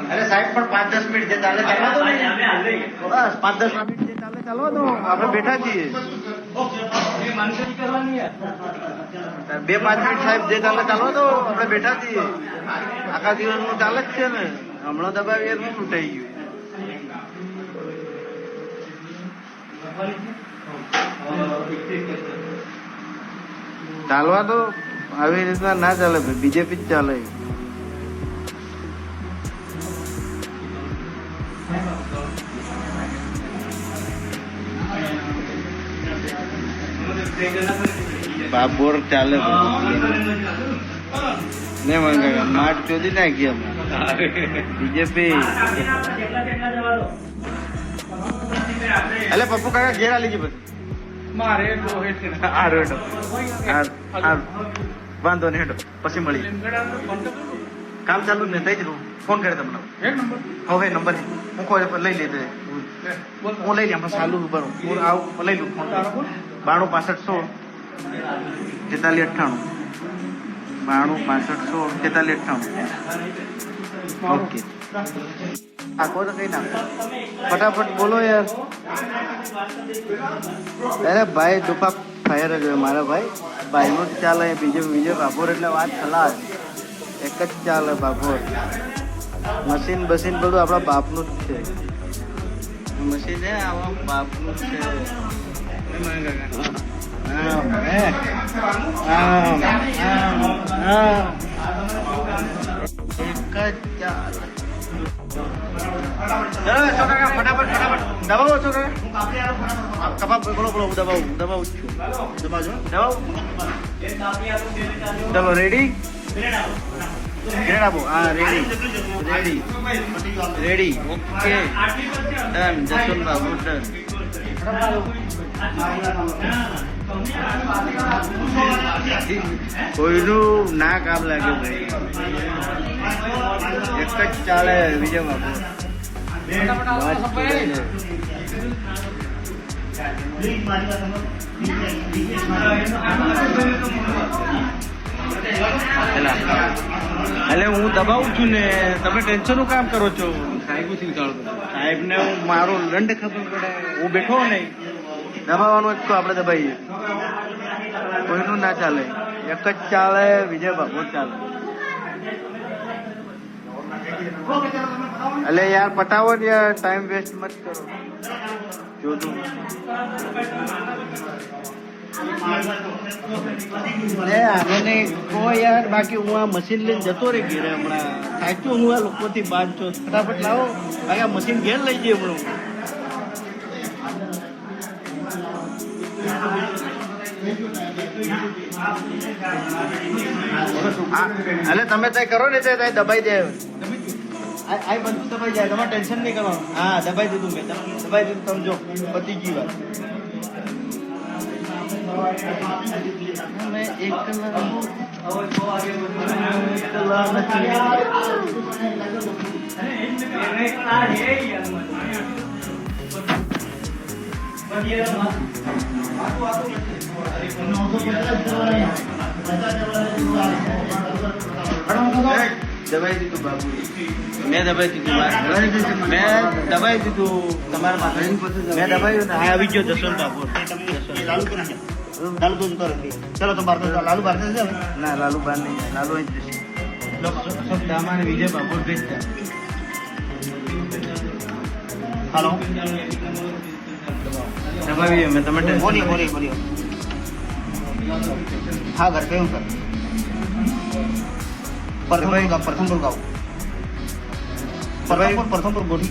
અરે સાહેબ પણ 5-10 મિનિટ જે ચાલે ચાલવા દો બસ 5-10 મિનિટ જે ચાલે ચાલવા દો આપણે બેઠા છીએ 2-5 મિનિટ સાહેબ જે ચાલે ચાલવા દો આપણે બેઠા છીએ આખા દિવસ નું ચાલે જ છે ને હમણાં દબાવીએ એનું તૂટાઈ ગયું ચાલવા તો આવી રીતના ના ચાલે ભાઈ બીજેપી જ ચાલે બાબોર ચાલે ને મંગા માટ ચોધી નાખી અમે બીજેપી એટલે પપ્પુ કાકા ઘેર આલી ગઈ પછી વાંધો નહીં હેડો પછી મળી કામ ચાલુ જ ને થઈ જ ફોન કરે તમને હવે નંબર હું કોઈ લઈ લીધે હું લઈ લઉં ચાલુ ઉપર હું આવું લઈ લઉં ફોન 92 65 16 92 65 16 43 98 ઓકે આખો તો કઈ નાખો ફટાફટ બોલો યાર અરે ભાઈ દુપા ફાયર જ હોય મારા ભાઈ નું જ ચાલે બીજો બાબોર એટલે વાત ખલાસ એક જ ચાલે બાબોર મશીન બસીન બધું આપણા બાપનું જ છે મશીન હે આવા બાપનું જ છે એક જ ચાલે ફટાફટ દબાવો છો કપા બોલો દબાવું છું ચલો રેડી ગ્રેડ આપો હા રેડી ઓકે ડન જસવંતબાબુ ડન કોઈનું ના કામ લાગે ભાઈ એક જ ચાલે વિજય બાબુ એટલે હું દબાવું છું ને તમે ટેન્શન નું કામ કરો છો સાહેબ ને હું મારો દંડ ખબર પડે હું બેઠો નહીં દબાવવાનું જ તો આપણે દબાઈએ કોઈનું ના ચાલે એક જ ચાલે વિજય બાબુ ચાલે એટલે યાર પટાવો ને યાર ટાઈમ વેસ્ટ મત કરો જોતું આને કહો યાર બાકી હું આ મશીન લઈને જતો રહી ઘેરે હમણાં સાચું હું આ લોકોથી બાદ છો ફટાફટ લાવો બાકી આ મશીન ઘેર લઈ જઈએ હમણાં એટલે તમે ત્યાં કરો ને ત્યાં દબાઈ દે આ બધું દબાઈ જાય તમારે ટેન્શન નહીં કરવાનું હા દબાઈ દીધું મેં દબાઈ દીધું સમજો પતી ગઈ વાત દબાઈ દીધું બાબુ મેં દબાઈ દીધું તમારા માથે મેં દબાવ્યું ને આવી ગયો જસવંત બાબુ લાલુ તો ચલો તો બાર લાલુ બાર ના લાલુ બાર નહીં લાલુ અહીં જશે અમારે વિજય બાબુ ભેજતા हेलो दबाइए मैं टमाटर बोलिए हाँ घर पे हूँ सर प्रथमपुर गाँव प्रथमपुर गोठी